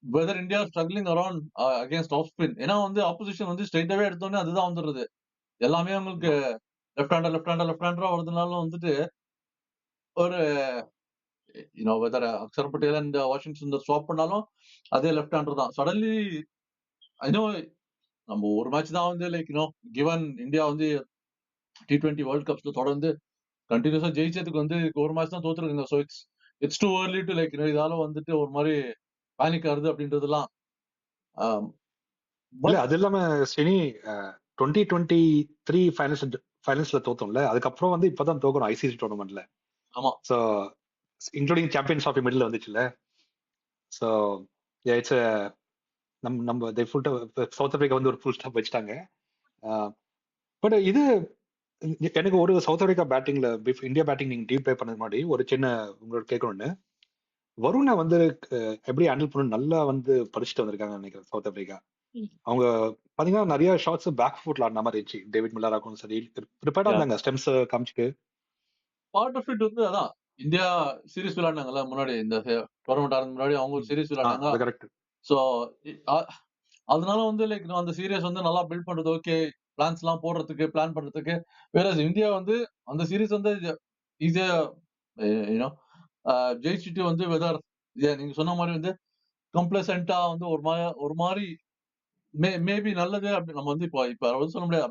Weather India struggling around against off spin. ஏன்னா வந்து opposition வந்து ஸ்ட்ரைட்டாவே எடுத்தோடனே அதுதான் வந்துடுறது. எல்லாமே உங்களுக்கு லெஃப்ட் ஹேண்டரா வருதுனாலும் வந்துட்டு ஒரு whether Axar Patel and Washington Sundar stop பண்ணாலும் அதே லெஃப்ட் ஹேண்டர் தான். சடன்லி ஐநோ நம்ம ஒரு மேட்ச் தான் வந்து லைக் கிவன் இந்தியா வந்து T20 வேர்ல்ட் கப்ஸ்ல தொடர்ந்து கண்டினியூஸா ஜெயிச்சதுக்கு வந்து ஒரு மேட்ச் தான் தோத்துருக்குங்க. So it's too early to like இதால வந்துட்டு ஒரு மாதிரி பேனிக் ஆகுது அப்படின்றதுலாம். இல்ல அது இல்லாம ஸ்ரீனி 2023 ஃபைனல்ஸ்ல தோத்தோம்ல, அதுக்கப்புறம் வந்து இப்பதான் தோக்கணும் ஐசிசி டோர்னமெண்ட்ல. ஆமா. So including champions of middle வந்துச்சுல்ல. ஸோ இட்ஸ் நம்ம சவுத் ஆப்பிரிக்கா வந்து ஒரு ஃபுல் ஸ்டாப் வச்சுட்டாங்க. பட் இது எனக்கு ஒரு சவுத் ஆப்பிரிக்கா பேட்டிங்ல இந்தியா பேட்டிங் நீங்க டீப் ப்ளே பண்ணது மாதிரி ஒரு சின்ன உங்களோட கேட்கணும்னு, வருணை வந்து எப்படி ஹேண்டில் பண்ணணும் நல்லா வந்து படிச்சுட்டு வந்திருக்காங்க நினைக்கிறேன் சவுத் ஆப்பிரிக்கா. அவங்க பாத்தீங்கன்னா நிறைய ஷாட்ஸ் பேக் ஃபுட்ல ஆடின மாதிரி இருந்துச்சு. டேவிட் மில்லராக்கும் சரி ப்ரிப்பேர்டா இருந்தாங்க ஸ்டெம்ஸ் காமிச்சிட்டு. பார்ட் ஆஃப் இட் வந்து அதான் இந்தியா சீரிஸ் விளையாடினாங்கல்ல முன்னாடி, இந்த டோர்னமெண்ட் ஆரம்பிக்கு முன்னாடி அவங்க ஒரு சீரிஸ் விளையாடினாங்க. கரெக்ட். ஸோ அதனால வந்து லைக் அந்த சீரியஸ் வந்து நல்லா பில்ட் பண்றது ஓகே, பிளான்ஸ் எல்லாம் போடுறதுக்கு பிளான் பண்றதுக்கு. வேற இந்தியா வந்து அந்த சீரிஸ் வந்து ஈஸியா ஜெயிச்சுட்டு வந்து வெதர் நீங்க சொன்ன மாதிரி வந்து கம்ப்ளசண்டா வந்து ஒரு மாதிரி மேபி நல்லது அப்படி நம்ம வந்து இப்ப சொல்ல முடியாது.